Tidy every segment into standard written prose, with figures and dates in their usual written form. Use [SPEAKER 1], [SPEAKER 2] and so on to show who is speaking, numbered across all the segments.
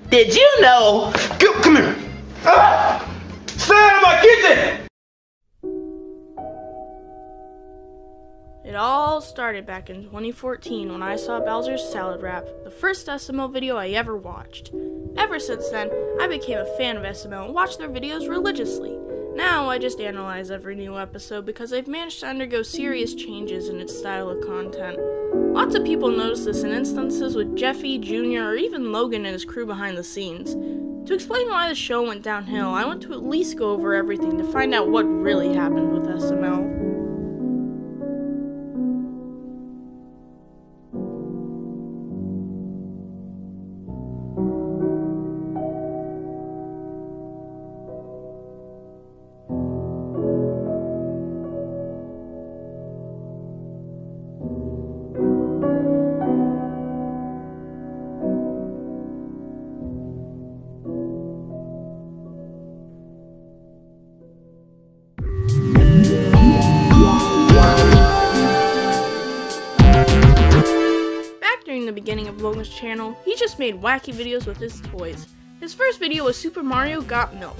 [SPEAKER 1] Did you know?
[SPEAKER 2] Come here! Stay out of my kitchen!
[SPEAKER 3] It all started back in 2014 when I saw Bowser's Salad Rap, the first SML video I ever watched. Ever since then, I became a fan of SML and watched their videos religiously. Now I just analyze every new episode because they've managed to undergo serious changes in its style of content. Lots of people notice this in instances with Jeffy, Jr., or even Logan and his crew behind the scenes. To explain why the show went downhill, I want to at least go over everything to find out what really happened with SML. During the beginning of Logan's channel, he just made wacky videos with his toys. His first video was Super Mario Got Milk.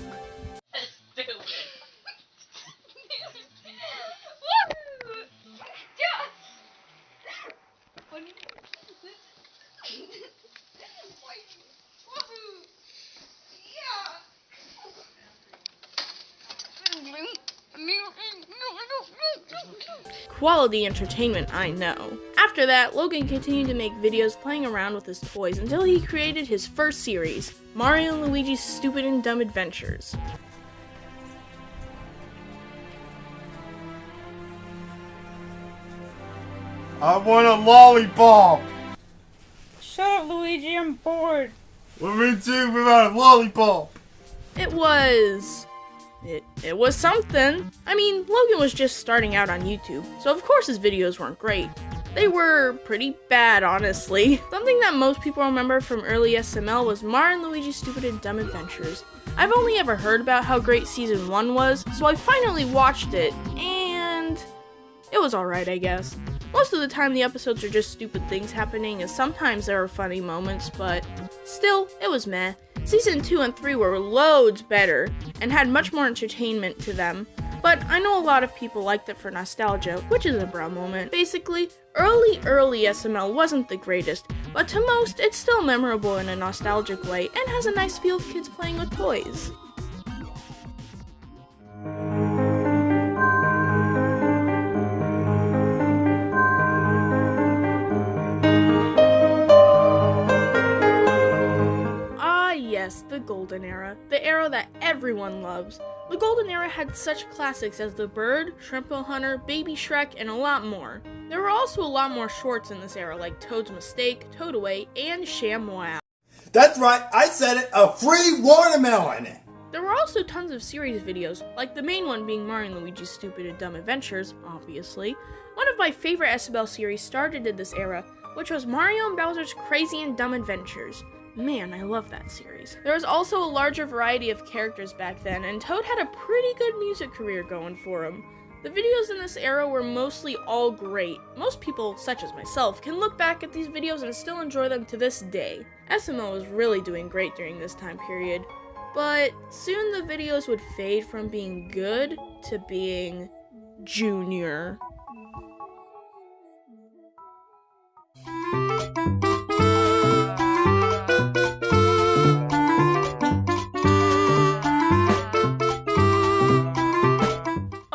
[SPEAKER 3] Quality entertainment, I know. After that, Logan continued to make videos playing around with his toys until he created his first series, Mario and Luigi's Stupid and Dumb Adventures.
[SPEAKER 2] I want a lollipop!
[SPEAKER 4] Shut up, Luigi, I'm bored.
[SPEAKER 2] Well, me too, without a lollipop!
[SPEAKER 3] It was something. I mean, Logan was just starting out on YouTube, so of course his videos weren't great. They were pretty bad, honestly. Something that most people remember from early SML was Mario and Luigi's Stupid and Dumb Adventures. I've only ever heard about how great Season 1 was, so I finally watched it, and it was alright, I guess. Most of the time the episodes are just stupid things happening, and sometimes there are funny moments, but still, it was meh. Season 2 and 3 were loads better, and had much more entertainment to them, but I know a lot of people liked it for nostalgia, which is a brow moment. Basically, early SML wasn't the greatest, but to most, it's still memorable in a nostalgic way, and has a nice feel of kids playing with toys. Yes, the Golden Era. The era that everyone loves. The Golden Era had such classics as The Bird, Shrimpo Hunter, Baby Shrek, and a lot more. There were also a lot more shorts in this era like Toad's Mistake, Toadaway, and ShamWow.
[SPEAKER 2] That's right, I said it, a free watermelon!
[SPEAKER 3] There were also tons of series videos, like the main one being Mario and Luigi's Stupid and Dumb Adventures, obviously. One of my favorite SML series started in this era, which was Mario and Bowser's Crazy and Dumb Adventures. Man, I love that series. There was also a larger variety of characters back then, and Toad had a pretty good music career going for him. The videos in this era were mostly all great. Most people, such as myself, can look back at these videos and still enjoy them to this day. SML was really doing great during this time period, but soon the videos would fade from being good to being Junior.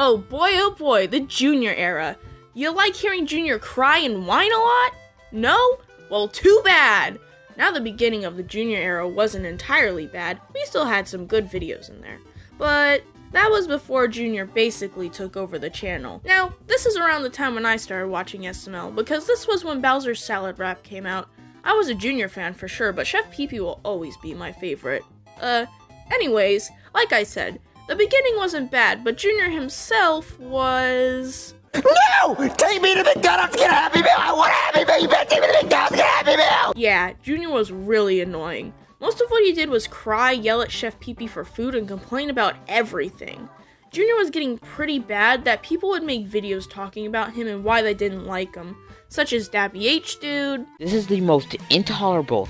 [SPEAKER 3] Oh boy, the Junior era. You like hearing Junior cry and whine a lot? No? Well, too bad! Now the beginning of the Junior era wasn't entirely bad, we still had some good videos in there. But that was before Junior basically took over the channel. Now, this is around the time when I started watching SML, because this was when Bowser's Salad Rap came out. I was a Junior fan for sure, but Chef Pee-Pee will always be my favorite. Anyways, like I said, the beginning wasn't bad, but Junior himself was...
[SPEAKER 1] No! Take me to McDonald's, get a Happy Meal! I want a Happy Meal! You better take me to McDonald's, get a Happy Meal!
[SPEAKER 3] Yeah, Junior was really annoying. Most of what he did was cry, yell at Chef Pee-Pee for food, and complain about everything. Junior was getting pretty bad that people would make videos talking about him and why they didn't like him, such as Dabby H Dude.
[SPEAKER 5] This is the most intolerable,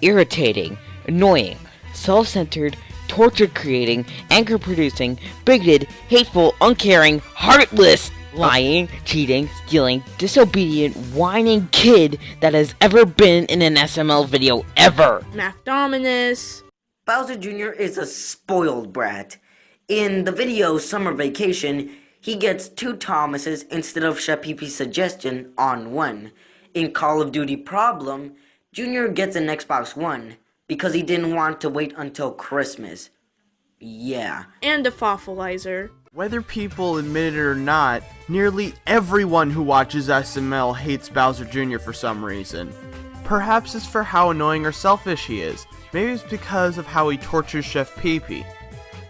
[SPEAKER 5] irritating, annoying, self-centered, torture-creating, anger-producing, bigoted, hateful, uncaring, heartless, lying, cheating, stealing, disobedient, whining kid that has ever been in an SML video ever.
[SPEAKER 3] Math Dominus.
[SPEAKER 6] Bowser Jr. is a spoiled brat. In the video Summer Vacation, he gets 2 Thomases instead of Chef Pee-Pee's suggestion on 1. In Call of Duty Problem, Jr. gets an Xbox One because he didn't want to wait until Christmas. Yeah.
[SPEAKER 3] And a Fossilizer.
[SPEAKER 7] Whether people admit it or not, nearly everyone who watches SML hates Bowser Jr. for some reason. Perhaps it's for how annoying or selfish he is. Maybe it's because of how he tortures Chef Pee-Pee.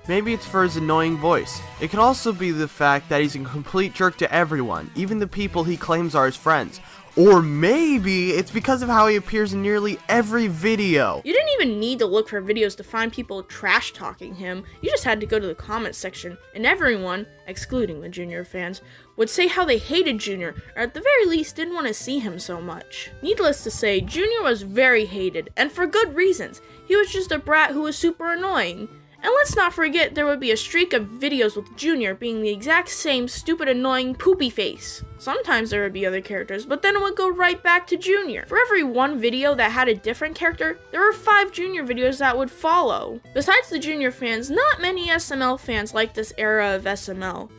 [SPEAKER 7] Maybe it's for his annoying voice. It could also be the fact that he's a complete jerk to everyone, even the people he claims are his friends. Or maybe it's because of how he appears in nearly every video.
[SPEAKER 3] You didn't even need to look for videos to find people trash talking him. You just had to go to the comments section, and everyone, excluding the Junior fans, would say how they hated Junior, or at the very least didn't want to see him so much. Needless to say, Junior was very hated, and for good reasons. He was just a brat who was super annoying. And let's not forget there would be a streak of videos with Junior being the exact same stupid, annoying, poopy face. Sometimes there would be other characters, but then it would go right back to Junior. For every one video that had a different character, there were 5 Junior videos that would follow. Besides the Junior fans, not many SML fans liked this era of SML.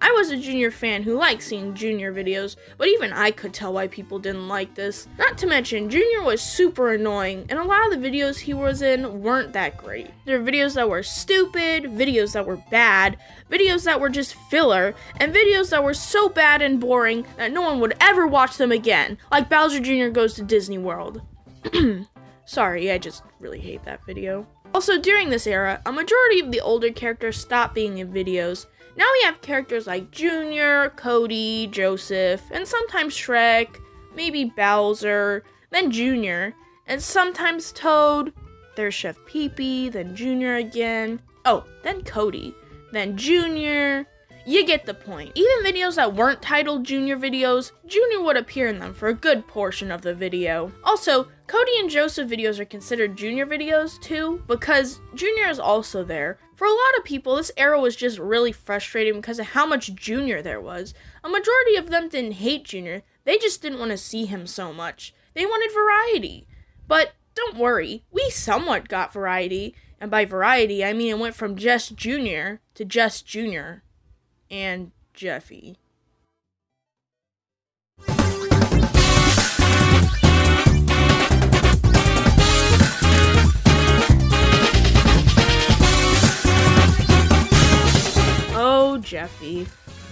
[SPEAKER 3] I was a Junior fan who liked seeing Junior videos, but even I could tell why people didn't like this. Not to mention, Junior was super annoying, and a lot of the videos he was in weren't that great. There were videos that were stupid, videos that were bad, videos that were just filler, and videos that were so bad and boring that no one would ever watch them again, like Bowser Jr. Goes to Disney World. Sorry, I just really hate that video. Also, during this era, a majority of the older characters stopped being in videos. Now we have characters like Junior, Cody, Joseph, and sometimes Shrek, maybe Bowser, then Junior, and sometimes Toad. There's Chef Pee-Pee, then Junior again. Oh, then Cody, then Junior. You get the point. Even videos that weren't titled Junior videos, Junior would appear in them for a good portion of the video. Also, Cody and Joseph videos are considered Junior videos too, because Junior is also there. For a lot of people, this era was just really frustrating because of how much Junior there was. A majority of them didn't hate Junior, they just didn't want to see him so much. They wanted variety. But don't worry, we somewhat got variety, and by variety, I mean it went from just Junior to just Junior. And Jeffy. Oh, Jeffy.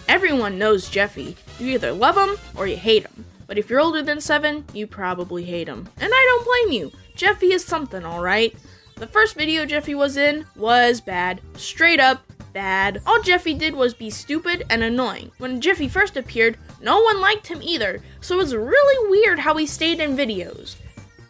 [SPEAKER 3] Everyone knows Jeffy. You either love him or you hate him. But if you're older than 7, you probably hate him. And I don't blame you. Jeffy is something, alright? The first video Jeffy was in was bad. Straight up bad. All Jeffy did was be stupid and annoying. When Jeffy first appeared, no one liked him either, so it's really weird how he stayed in videos.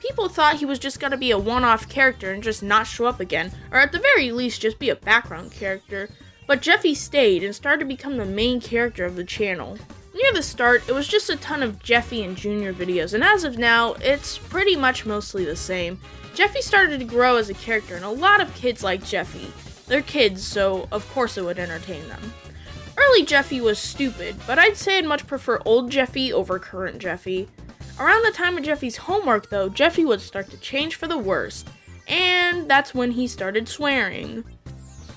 [SPEAKER 3] People thought he was just gonna be a one-off character and just not show up again, or at the very least just be a background character. But Jeffy stayed and started to become the main character of the channel. Near the start, it was just a ton of Jeffy and Junior videos, and as of now, it's pretty much mostly the same. Jeffy started to grow as a character, and a lot of kids like Jeffy. They're kids, so of course it would entertain them. Early Jeffy was stupid, but I'd say I'd much prefer old Jeffy over current Jeffy. Around the time of Jeffy's homework, though, Jeffy would start to change for the worst, and that's when he started swearing.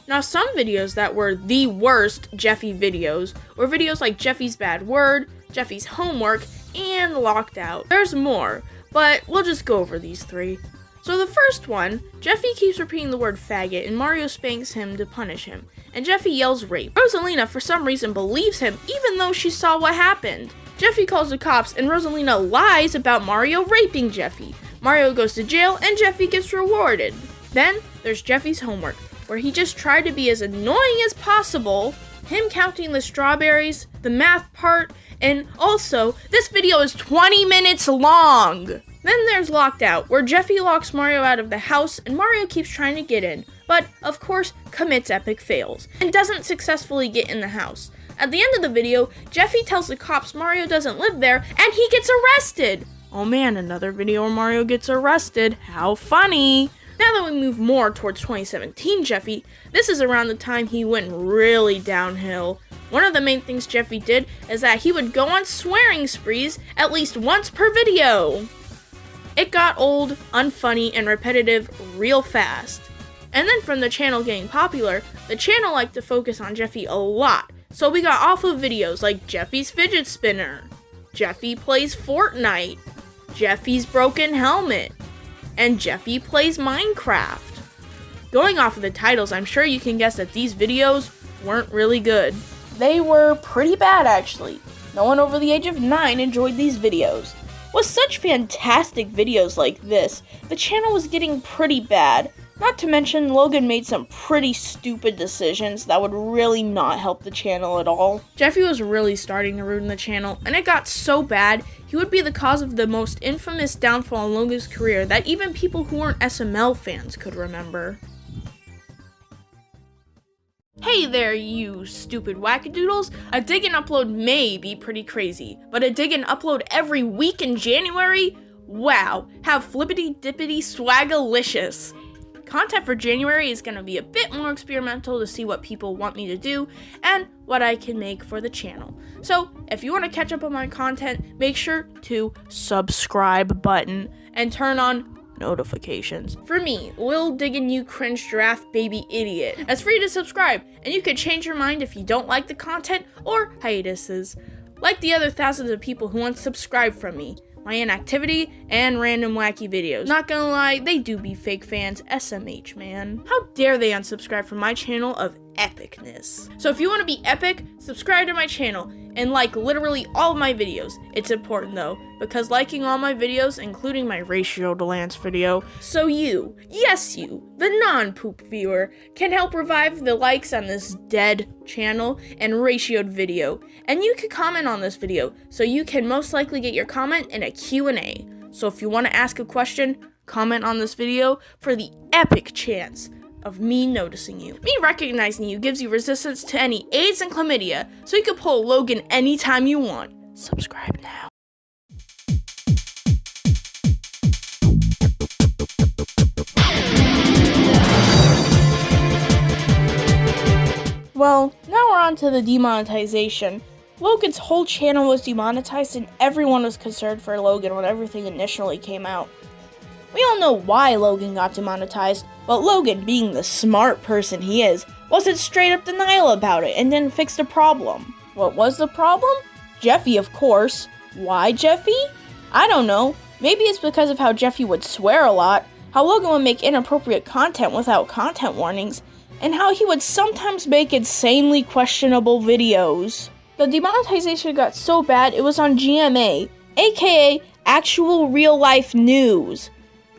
[SPEAKER 3] Now, some videos that were the worst Jeffy videos were videos like Jeffy's Bad Word, Jeffy's Homework, and Locked Out. There's more, but we'll just go over these 3. So the first one, Jeffy keeps repeating the word faggot and Mario spanks him to punish him, and Jeffy yells rape. Rosalina for some reason believes him even though she saw what happened. Jeffy calls the cops and Rosalina lies about Mario raping Jeffy. Mario goes to jail and Jeffy gets rewarded. Then there's Jeffy's Homework, where he just tried to be as annoying as possible, him counting the strawberries, the math part, and also, this video is 20 minutes long! Then there's Locked Out, where Jeffy locks Mario out of the house and Mario keeps trying to get in, but of course commits epic fails, and doesn't successfully get in the house. At the end of the video, Jeffy tells the cops Mario doesn't live there, and he gets arrested! Oh man, another video where Mario gets arrested. How funny! Now that we move more towards 2017 Jeffy, this is around the time he went really downhill. One of the main things Jeffy did is that he would go on swearing sprees at least once per video. It got old, unfunny, and repetitive real fast. And then from the channel getting popular, the channel liked to focus on Jeffy a lot, so we got off of videos like Jeffy's fidget spinner, Jeffy plays Fortnite, Jeffy's broken helmet, and Jeffy plays Minecraft. Going off of the titles, I'm sure you can guess that these videos weren't really good. They were pretty bad actually. No one over the age of 9 enjoyed these videos. With such fantastic videos like this, the channel was getting pretty bad. Not to mention, Logan made some pretty stupid decisions that would really not help the channel at all. Jeffy was really starting to ruin the channel, and it got so bad, he would be the cause of the most infamous downfall in Logan's career that even people who weren't SML fans could remember. Hey there, you stupid wackadoodles. A dig and upload may be pretty crazy, but a dig and upload every week in January? Wow, how flippity-dippity swagalicious. Content for January is going to be a bit more experimental to see what people want me to do and what I can make for the channel. So, if you want to catch up on my content, make sure to subscribe button and turn on notifications. For me, Lil Diggin' You Cringe Giraffe Baby Idiot. It's free to subscribe, and you can change your mind if you don't like the content or hiatuses. Like the other thousands of people who unsubscribe from me, my inactivity, and random wacky videos. Not gonna lie, they do be fake fans, SMH man. How dare they unsubscribe from my channel of epicness. So if you want to be epic, subscribe to my channel and like literally all of my videos. It's important though, because liking all my videos, including my ratio to Lance video, so you, yes you, the non-poop viewer, can help revive the likes on this dead channel and ratioed video. And you can comment on this video, so you can most likely get your comment in a Q&A. So if you want to ask a question, comment on this video for the epic chance of me noticing you. Me recognizing you gives you resistance to any AIDS and chlamydia, so you can pull Logan anytime you want. Subscribe now. Well, now we're on to the demonetization. Logan's whole channel was demonetized and everyone was concerned for Logan when everything initially came out. We all know why Logan got demonetized, but Logan, being the smart person he is, wasn't straight up denial about it and didn't fix the problem. What was the problem? Jeffy, of course. Why Jeffy? I don't know. Maybe it's because of how Jeffy would swear a lot, how Logan would make inappropriate content without content warnings, and how he would sometimes make insanely questionable videos. The demonetization got so bad it was on GMA, aka Actual Real Life News.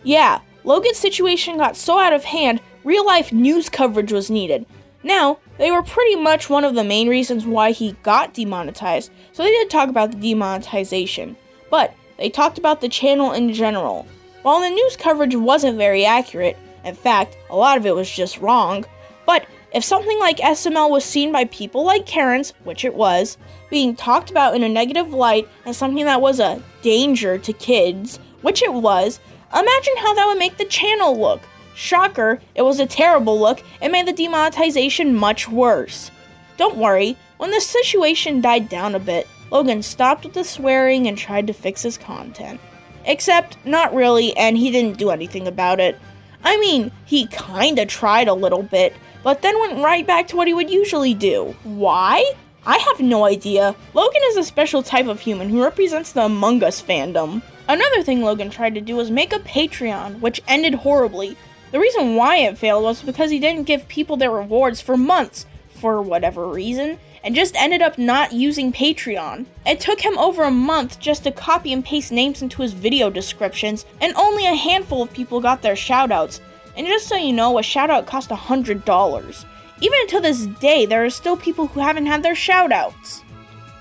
[SPEAKER 3] Yeah, Logan's situation got so out of hand, real life news coverage was needed. Now, they were pretty much one of the main reasons why he got demonetized, so they did talk about the demonetization. But they talked about the channel in general. While the news coverage wasn't very accurate, in fact, a lot of it was just wrong, but if something like SML was seen by people like Karens, which it was, being talked about in a negative light as something that was a danger to kids, which it was, imagine how that would make the channel look. Shocker, it was a terrible look and made the demonetization much worse. Don't worry, when the situation died down a bit, Logan stopped with the swearing and tried to fix his content. Except, not really, and he didn't do anything about it. I mean, he kinda tried a little bit, but then went right back to what he would usually do. Why? I have no idea. Logan is a special type of human who represents the Among Us fandom. Another thing Logan tried to do was make a Patreon, which ended horribly. The reason why it failed was because he didn't give people their rewards for months, for whatever reason, and just ended up not using Patreon. It took him over a month just to copy and paste names into his video descriptions, and only a handful of people got their shoutouts. And just so you know, a shoutout cost $100. Even to this day, there are still people who haven't had their shoutouts.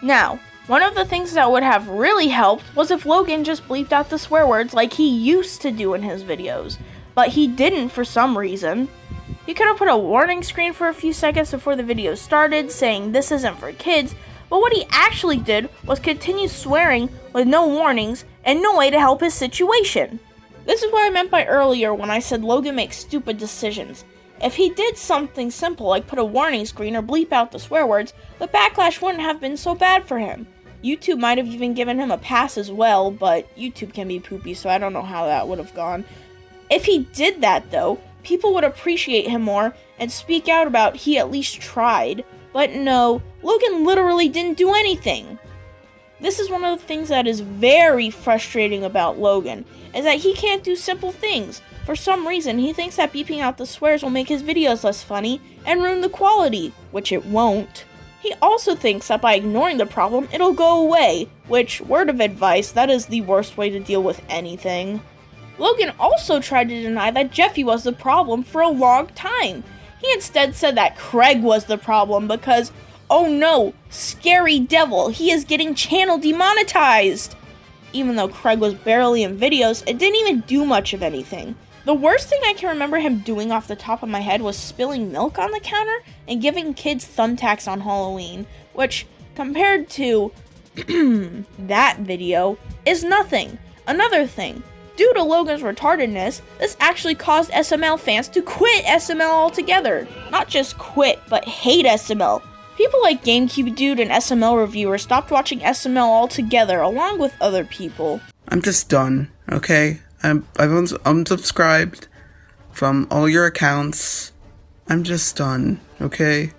[SPEAKER 3] Now, one of the things that would have really helped was if Logan just bleeped out the swear words like he used to do in his videos, but he didn't for some reason. He could have put a warning screen for a few seconds before the video started saying this isn't for kids, but what he actually did was continue swearing with no warnings and no way to help his situation. This is what I meant by earlier when I said Logan makes stupid decisions. If he did something simple like put a warning screen or bleep out the swear words, the backlash wouldn't have been so bad for him. YouTube might have even given him a pass as well, but YouTube can be poopy, so I don't know how that would have gone. If he did that though, people would appreciate him more and speak out about he at least tried. But no, Logan literally didn't do anything. This is one of the things that is very frustrating about Logan, is that he can't do simple things. For some reason, he thinks that beeping out the swears will make his videos less funny and ruin the quality, which it won't. He also thinks that by ignoring the problem, it'll go away, which, word of advice, that is the worst way to deal with anything. Logan also tried to deny that Jeffy was the problem for a long time. He instead said that Craig was the problem because, oh no, scary devil, he is getting channel demonetized! Even though Craig was barely in videos, it didn't even do much of anything. The worst thing I can remember him doing off the top of my head was spilling milk on the counter and giving kids thumbtacks on Halloween, which, compared to that video, is nothing. Another thing, due to Logan's retardedness, this actually caused SML fans to quit SML altogether. Not just quit, but hate SML. People like GameCube Dude and SML reviewers stopped watching SML altogether, along with other people.
[SPEAKER 8] I'm just done, okay? I've unsubscribed from all your accounts. I'm just done, okay?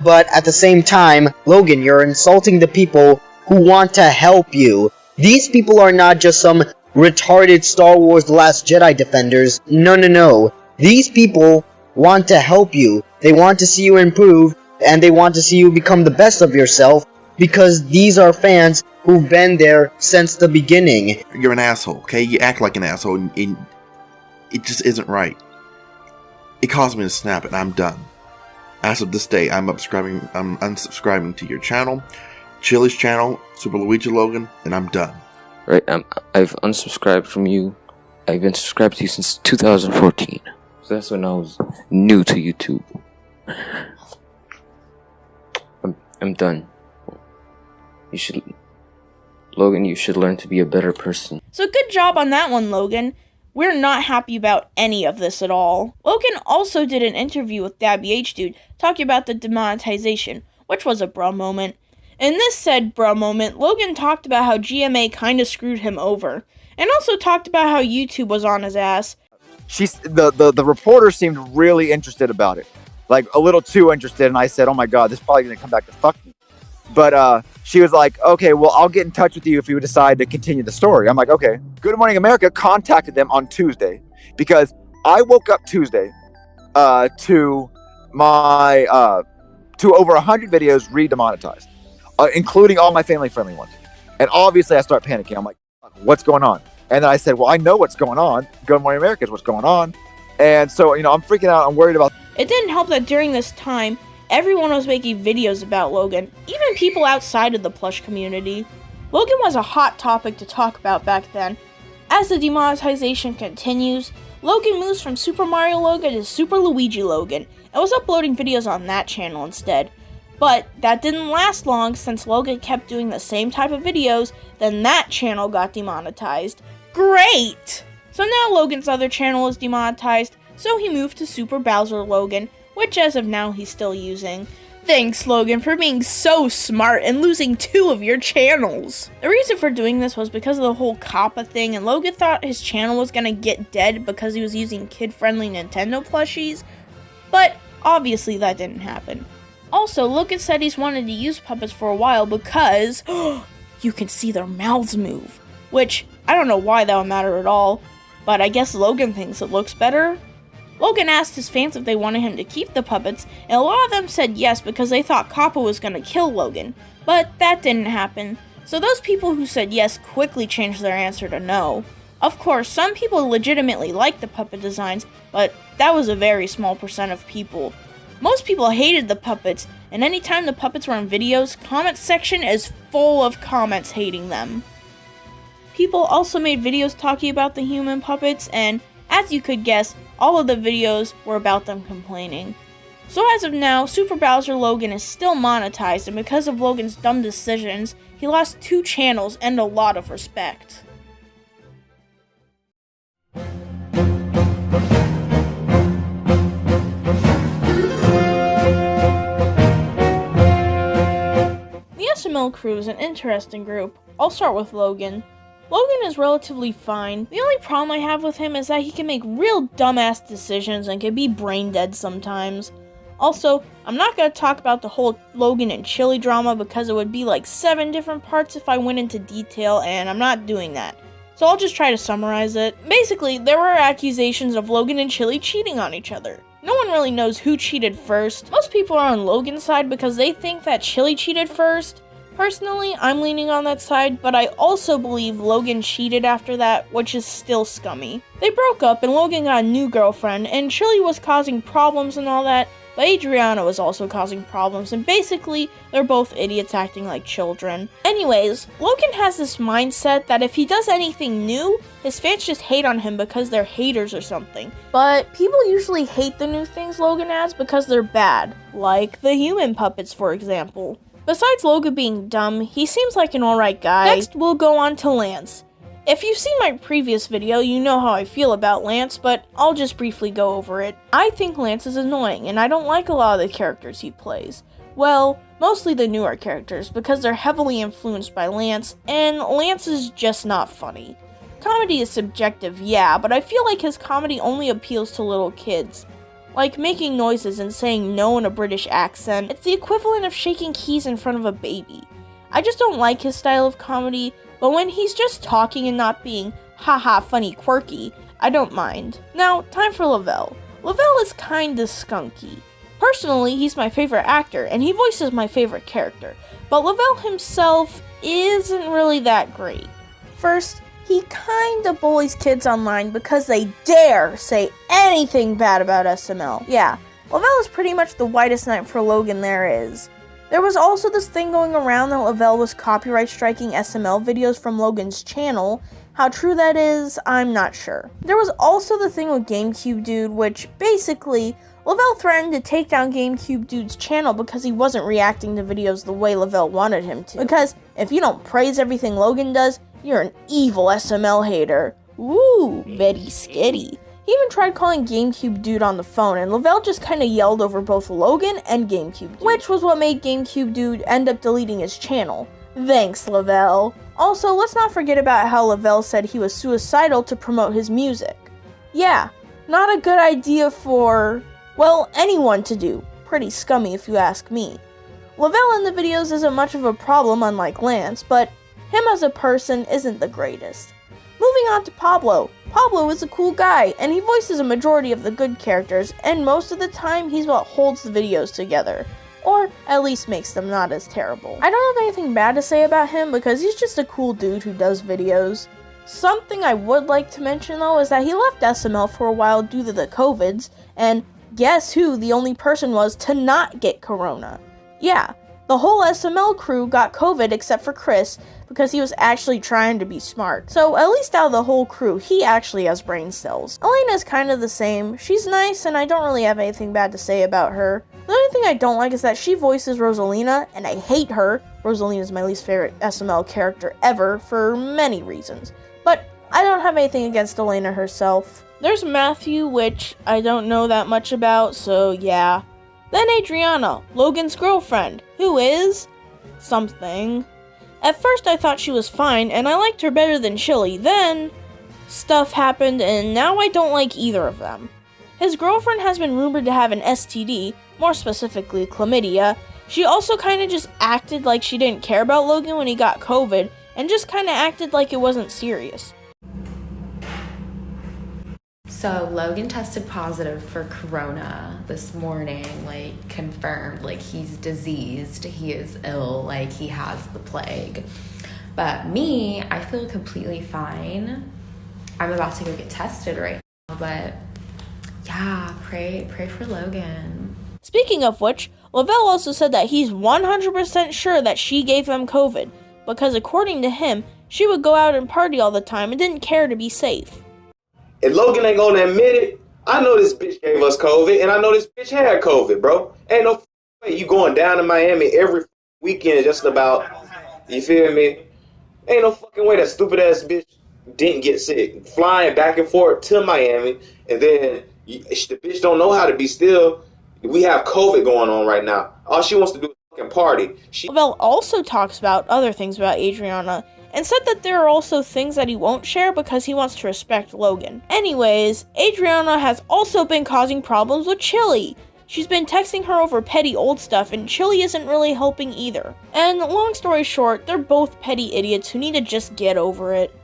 [SPEAKER 9] But at the same time, Logan, you're insulting the people who want to help you. These people are not just some retarded Star Wars The Last Jedi defenders. No. These people want to help you. They want to see you improve, and they want to see you become the best of yourself, because these are fans who've been there since the beginning.
[SPEAKER 10] You're an asshole, okay? You act like an asshole, and it just isn't right. It caused me to snap, and I'm done. As of this day, I'm unsubscribing to your channel, Chili's channel, Super Luigi Logan, and I'm done.
[SPEAKER 11] Right, I've unsubscribed from you. I've been subscribed to you since 2014. So that's when I was new to YouTube. I'm done. Logan, you should learn to be a better person.
[SPEAKER 3] So good job on that one, Logan. We're not happy about any of this at all. Logan also did an interview with Dabby H Dude talking about the demonetization, which was a bruh moment. In this said bruh moment, Logan talked about how GMA kinda screwed him over, and also talked about how YouTube was on his ass.
[SPEAKER 12] The reporter seemed really interested about it. Like, a little too interested, and I said, oh my god, this is probably gonna come back to fuck me. But she was like, okay, well, I'll get in touch with you if you decide to continue the story. I'm like, okay. Good Morning America contacted them on Tuesday, because I woke up Tuesday to over 100 videos re-demonetized, including all my family-friendly ones. And obviously I start panicking. I'm like, what's going on? And then I said, well, I know what's going on. Good Morning America is what's going on. And so, I'm freaking out. I'm worried about...
[SPEAKER 3] It didn't help that during this time, everyone was making videos about Logan, even people outside of the plush community. Logan was a hot topic to talk about back then. As the demonetization continues, Logan moves from Super Mario Logan to Super Luigi Logan, and was uploading videos on that channel instead. But that didn't last long, since Logan kept doing the same type of videos, then that channel got demonetized. Great! So now Logan's other channel is demonetized, so he moved to Super Bowser Logan, which as of now he's still using. Thanks, Logan, for being so smart and losing 2 of your channels. The reason for doing this was because of the whole COPPA thing, and Logan thought his channel was gonna get dead because he was using kid-friendly Nintendo plushies, but obviously that didn't happen. Also, Logan said he's wanted to use puppets for a while because you can see their mouths move, which I don't know why that would matter at all, but I guess Logan thinks it looks better. Logan asked his fans if they wanted him to keep the puppets, and a lot of them said yes because they thought COPPA was gonna kill Logan, but that didn't happen. So those people who said yes quickly changed their answer to no. Of course, some people legitimately liked the puppet designs, but that was a very small percent of people. Most people hated the puppets, and anytime the puppets were in videos, comment section is full of comments hating them. People also made videos talking about the human puppets, and as you could guess, all of the videos were about them complaining. So as of now, Super Bowser Logan is still monetized, and because of Logan's dumb decisions, he lost 2 channels and a lot of respect. SML crew is an interesting group. I'll start with Logan. Logan is relatively fine. The only problem I have with him is that he can make real dumbass decisions and can be brain dead sometimes. Also, I'm not going to talk about the whole Logan and Chili drama because it would be like 7 different parts if I went into detail, and I'm not doing that. So I'll just try to summarize it. Basically, there were accusations of Logan and Chili cheating on each other. No one really knows who cheated first. Most people are on Logan's side because they think that Chili cheated first. Personally, I'm leaning on that side, but I also believe Logan cheated after that, which is still scummy. They broke up and Logan got a new girlfriend, and Chili was causing problems and all that, but Adriana was also causing problems, and basically, they're both idiots acting like children. Anyways, Logan has this mindset that if he does anything new, his fans just hate on him because they're haters or something. But people usually hate the new things Logan has because they're bad, like the human puppets, for example. Besides Logan being dumb, he seems like an alright guy. Next, we'll go on to Lance. If you've seen my previous video, you know how I feel about Lance, but I'll just briefly go over it. I think Lance is annoying, and I don't like a lot of the characters he plays. Well, mostly the newer characters, because they're heavily influenced by Lance, and Lance is just not funny. Comedy is subjective, yeah, but I feel like his comedy only appeals to little kids. Like making noises and saying no in a British accent, it's the equivalent of shaking keys in front of a baby. I just don't like his style of comedy, but when he's just talking and not being haha funny quirky, I don't mind. Now, time for Lovell. Lovell is kinda skunky. Personally, he's my favorite actor, and he voices my favorite character, but Lovell himself isn't really that great. First, he kinda bullies kids online because they dare say anything bad about SML. Yeah, Lovell is pretty much the whitest knight for Logan there is. There was also this thing going around that Lovell was copyright striking SML videos from Logan's channel. How true that is, I'm not sure. There was also the thing with GameCube Dude, which basically, Lovell threatened to take down GameCube Dude's channel because he wasn't reacting to videos the way Lovell wanted him to. Because if you don't praise everything Logan does, you're an evil SML hater. Ooh, very skitty. He even tried calling GameCube Dude on the phone, and Lovell just kinda yelled over both Logan and GameCube Dude, which was what made GameCube Dude end up deleting his channel. Thanks, Lovell. Also, let's not forget about how Lovell said he was suicidal to promote his music. Yeah, not a good idea for, well, anyone to do. Pretty scummy if you ask me. Lovell in the videos isn't much of a problem, unlike Lance, but him as a person isn't the greatest. Moving on to Pablo. Pablo is a cool guy, and he voices a majority of the good characters, and most of the time he's what holds the videos together. Or at least makes them not as terrible. I don't have anything bad to say about him because he's just a cool dude who does videos. Something I would like to mention though is that he left SML for a while due to the COVIDs, and guess who the only person was to not get corona? Yeah, the whole SML crew got COVID except for Chris, because he was actually trying to be smart. So at least out of the whole crew, he actually has brain cells. Elena's kind of the same. She's nice, and I don't really have anything bad to say about her. The only thing I don't like is that she voices Rosalina, and I hate her. Rosalina is my least favorite SML character ever, for many reasons. But I don't have anything against Elena herself. There's Matthew, which I don't know that much about, so yeah. Then Adriana, Logan's girlfriend, who is something. At first I thought she was fine, and I liked her better than Chili. Then stuff happened, and now I don't like either of them. His girlfriend has been rumored to have an STD, more specifically chlamydia. She also kind of just acted like she didn't care about Logan when he got COVID, and just kind of acted like it wasn't serious.
[SPEAKER 13] So Logan tested positive for corona this morning, like confirmed, like he's diseased, he is ill, like he has the plague. But me, I feel completely fine. I'm about to go get tested right now, but yeah, pray for Logan.
[SPEAKER 3] Speaking of which, Lovell also said that he's 100% sure that she gave him COVID, because according to him, she would go out and party all the time and didn't care to be safe.
[SPEAKER 2] If Logan ain't gonna admit it, I know this bitch gave us COVID, and I know this bitch had COVID, bro. Ain't no way you going down to Miami every weekend just about, you feel me? Ain't no fucking way that stupid ass bitch didn't get sick. Flying back and forth to Miami, and then the bitch don't know how to be still. We have COVID going on right now. All she wants to do is party.
[SPEAKER 3] Lovell also talks about other things about Adriana, and said that there are also things that he won't share because he wants to respect Logan. Anyways, Adriana has also been causing problems with Chili. She's been texting her over petty old stuff, and Chili isn't really helping either. And long story short, they're both petty idiots who need to just get over it.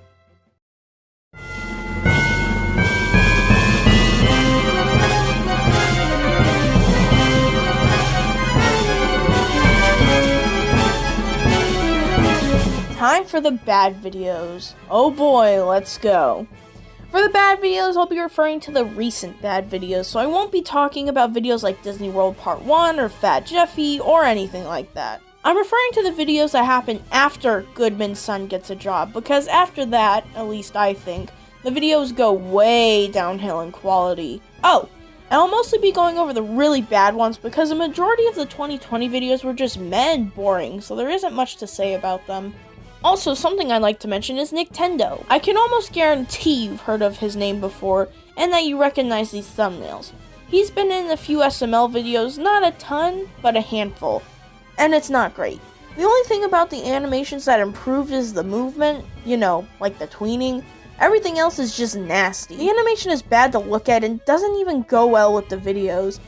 [SPEAKER 3] Time for the bad videos. Oh boy, let's go. For the bad videos, I'll be referring to the recent bad videos, so I won't be talking about videos like Disney World Part 1 or Fat Jeffy or anything like that. I'm referring to the videos that happen after Goodman's son gets a job, because after that, at least I think, the videos go way downhill in quality. Oh, and I'll mostly be going over the really bad ones because the majority of the 2020 videos were just meh and boring, so there isn't much to say about them. Also, something I'd like to mention is Nintendo. I can almost guarantee you've heard of his name before, and that you recognize these thumbnails. He's been in a few SML videos, not a ton, but a handful, and it's not great. The only thing about the animations that improved is the movement, you know, like the tweening. Everything else is just nasty. The animation is bad to look at and doesn't even go well with the videos.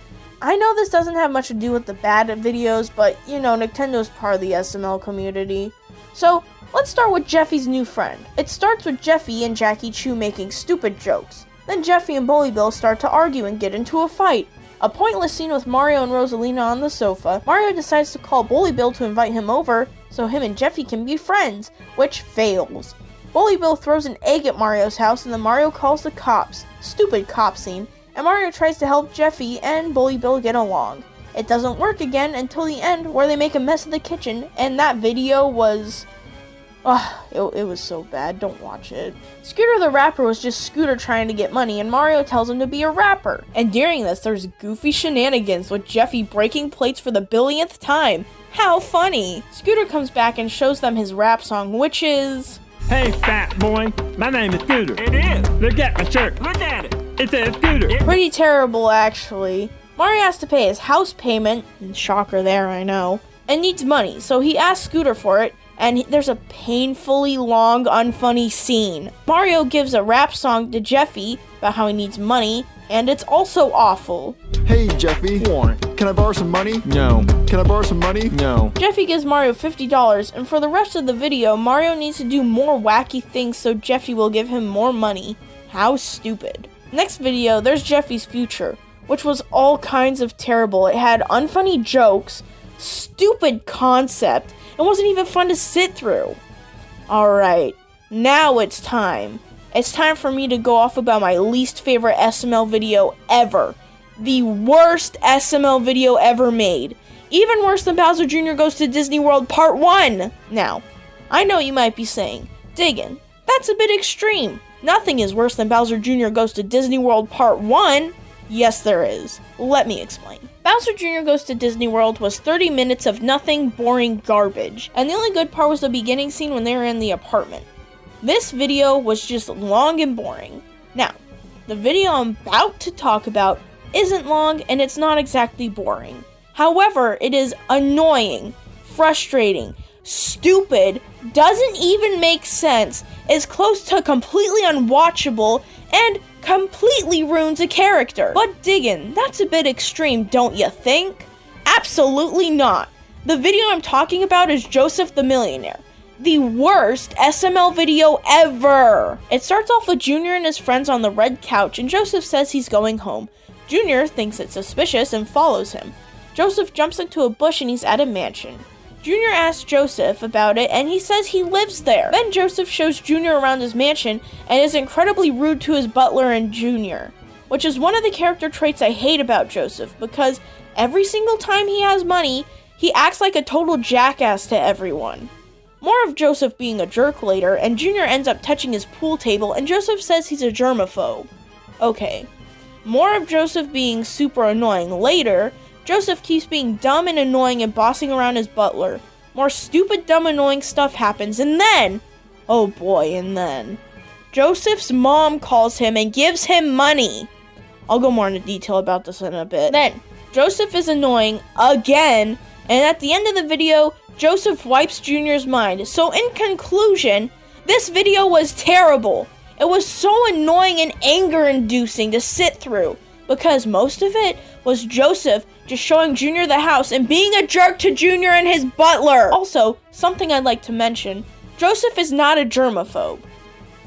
[SPEAKER 3] I know this doesn't have much to do with the bad videos, but, you know, Nintendo's part of the SML community. So, let's start with Jeffy's new friend. It starts with Jeffy and Jackie Chu making stupid jokes. Then Jeffy and Bully Bill start to argue and get into a fight. A pointless scene with Mario and Rosalina on the sofa. Mario decides to call Bully Bill to invite him over so him and Jeffy can be friends, which fails. Bully Bill throws an egg at Mario's house and then Mario calls the cops. Stupid cop scene. And Mario tries to help Jeffy and Bully Bill get along. It doesn't work again until the end where they make a mess of the kitchen, and that video was... it was so bad, don't watch it. Scooter the Rapper was just Scooter trying to get money, and Mario tells him to be a rapper. And during this, there's goofy shenanigans with Jeffy breaking plates for the billionth time. How funny! Scooter comes back and shows them his rap song, which is...
[SPEAKER 14] Hey, fat boy, my name is Scooter. It is. Look at my shirt. Look at it. It says Scooter.
[SPEAKER 3] Pretty terrible, actually. Mario has to pay his house payment, shocker there, I know, and needs money, so he asks Scooter for it, and there's a painfully long, unfunny scene. Mario gives a rap song to Jeffy about how he needs money, and it's also awful.
[SPEAKER 15] Hey, Jeffy. What? Can I borrow some money?
[SPEAKER 14] No.
[SPEAKER 15] Can I borrow some money?
[SPEAKER 14] No.
[SPEAKER 3] Jeffy gives Mario $50, and for the rest of the video, Mario needs to do more wacky things so Jeffy will give him more money. How stupid. Next video, there's Jeffy's future, which was all kinds of terrible. It had unfunny jokes, stupid concept, and wasn't even fun to sit through. Alright, now it's time. It's time for me to go off about my least favorite SML video ever. The worst SML video ever made. Even worse than Bowser Jr. Goes to Disney World Part 1. Now, I know you might be saying, Diggin', that's a bit extreme. Nothing is worse than Bowser Jr. Goes to Disney World Part 1. Yes, there is. Let me explain. Bowser Jr. Goes to Disney World was 30 minutes of nothing, boring garbage, and the only good part was the beginning scene when they were in the apartment. This video was just long and boring. Now, the video I'm about to talk about isn't long and it's not exactly boring. However, it is annoying, frustrating, stupid, doesn't even make sense, is close to completely unwatchable, and completely ruins a character. But diggin', that's a bit extreme, don't you think? Absolutely not. The video I'm talking about is Joseph the Millionaire. The worst SML video ever! It starts off with Junior and his friends on the red couch, and Joseph says he's going home. Junior thinks it's suspicious and follows him. Joseph jumps into a bush and he's at a mansion. Junior asks Joseph about it, and he says he lives there. Then Joseph shows Junior around his mansion, and is incredibly rude to his butler and Junior, which is one of the character traits I hate about Joseph, because every single time he has money, he acts like a total jackass to everyone. More of Joseph being a jerk later, and Junior ends up touching his pool table, and Joseph says he's a germaphobe. Okay. More of Joseph being super annoying later. Joseph keeps being dumb and annoying and bossing around his butler. More stupid, dumb, annoying stuff happens, and then... oh boy, and then... Joseph's mom calls him and gives him money. I'll go more into detail about this in a bit. Then, Joseph is annoying again, And at the end of the video, Joseph wipes Junior's mind. So in conclusion, this video was terrible. It was so annoying and anger-inducing to sit through, because most of it was Joseph just showing Junior the house and being a jerk to Junior and his butler. Also, something I'd like to mention, Joseph is not a germaphobe.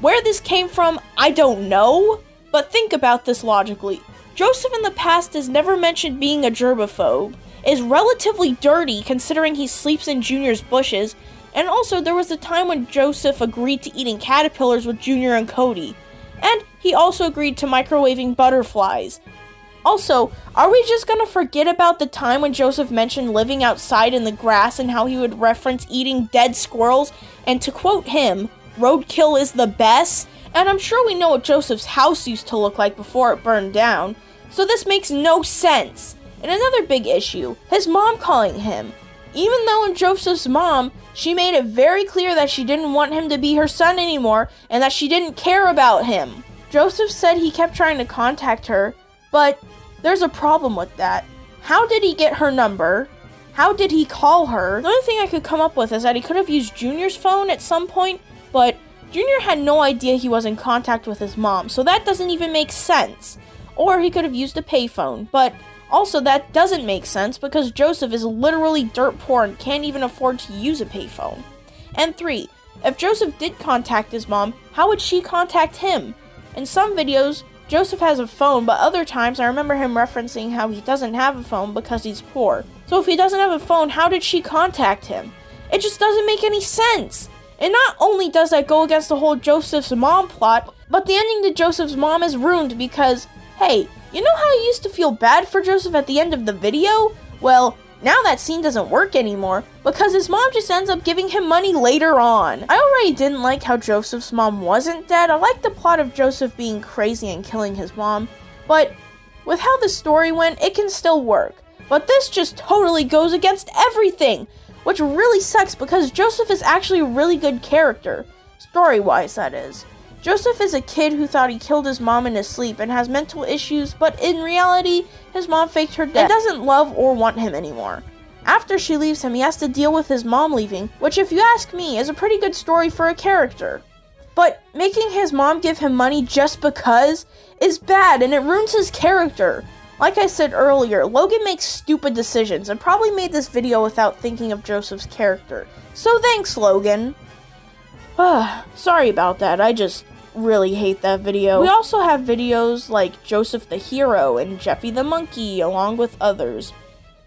[SPEAKER 3] Where this came from, I don't know, but think about this logically. Joseph in the past has never mentioned being a germaphobe, is relatively dirty considering he sleeps in Junior's bushes, and also there was a time when Joseph agreed to eating caterpillars with Junior and Cody, and he also agreed to microwaving butterflies. Also, are we just gonna forget about the time when Joseph mentioned living outside in the grass and how he would reference eating dead squirrels, and to quote him, "Roadkill is the best"? And I'm sure we know what Joseph's house used to look like before it burned down, so this makes no sense. And another big issue, his mom calling him. Even though in Joseph's mom, she made it very clear that she didn't want him to be her son anymore and that she didn't care about him. Joseph said he kept trying to contact her, but there's a problem with that. How did he get her number? How did he call her? The only thing I could come up with is that he could have used Junior's phone at some point, but Junior had no idea he was in contact with his mom, so that doesn't even make sense. Or he could have used a payphone, but also that doesn't make sense because Joseph is literally dirt poor and can't even afford to use a payphone. And 3, if Joseph did contact his mom, how would she contact him? In some videos, Joseph has a phone, but other times I remember him referencing how he doesn't have a phone because he's poor. So if he doesn't have a phone, how did she contact him? It just doesn't make any sense. And not only does that go against the whole Joseph's mom plot, but the ending to Joseph's mom is ruined because, hey, you know how you used to feel bad for Joseph at the end of the video? Well, now that scene doesn't work anymore because his mom just ends up giving him money later on. I already didn't like how Joseph's mom wasn't dead. I liked the plot of Joseph being crazy and killing his mom, but with how the story went, it can still work. But this just totally goes against everything, which really sucks because Joseph is actually a really good character, story-wise that is. Joseph is a kid who thought he killed his mom in his sleep and has mental issues, but in reality, his mom faked her death and doesn't love or want him anymore. After she leaves him, he has to deal with his mom leaving, which if you ask me, is a pretty good story for a character. But making his mom give him money just because is bad and it ruins his character. Like I said earlier, Logan makes stupid decisions and probably made this video without thinking of Joseph's character. So thanks, Logan. Sorry about that, I just really hate that video. We also have videos like Joseph the Hero and Jeffy the Monkey, along with others.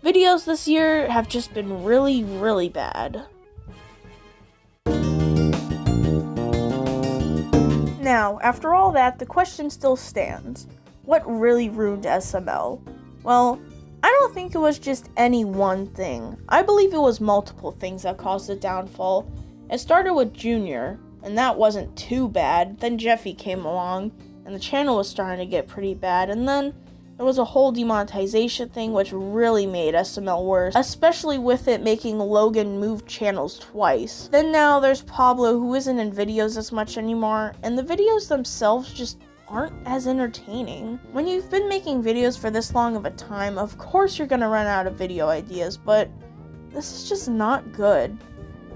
[SPEAKER 3] Videos this year have just been really, really bad. Now, after all that, the question still stands. What really ruined SML? Well, I don't think it was just any one thing. I believe it was multiple things that caused the downfall. It started with Junior, and that wasn't too bad. Then Jeffy came along, and the channel was starting to get pretty bad, and then there was a whole demonetization thing which really made SML worse, especially with it making Logan move channels twice. Then now there's Pablo, who isn't in videos as much anymore, and the videos themselves just aren't as entertaining. When you've been making videos for this long of a time, of course you're gonna run out of video ideas, but this is just not good.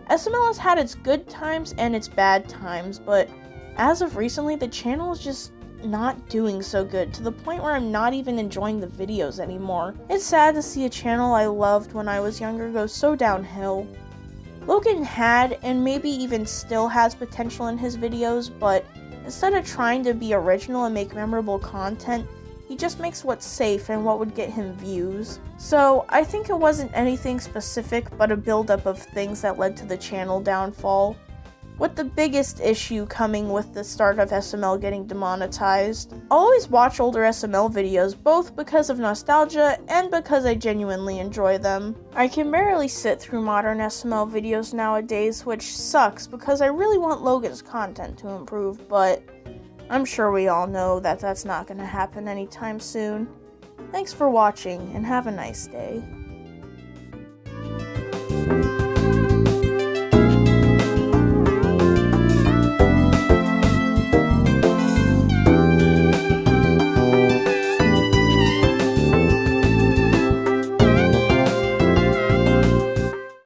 [SPEAKER 3] SML has had its good times and its bad times, but as of recently, the channel is just not doing so good, to the point where I'm not even enjoying the videos anymore. It's sad to see a channel I loved when I was younger go so downhill. Logan had, and maybe even still has potential in his videos, but instead of trying to be original and make memorable content, he just makes what's safe and what would get him views. So I think it wasn't anything specific, but a buildup of things that led to the channel downfall, with the biggest issue coming with the start of SML getting demonetized. I'll always watch older SML videos, both because of nostalgia and because I genuinely enjoy them. I can barely sit through modern SML videos nowadays, which sucks because I really want Logan's content to improve, but I'm sure we all know that that's not going to happen anytime soon. Thanks for watching, and have a nice day.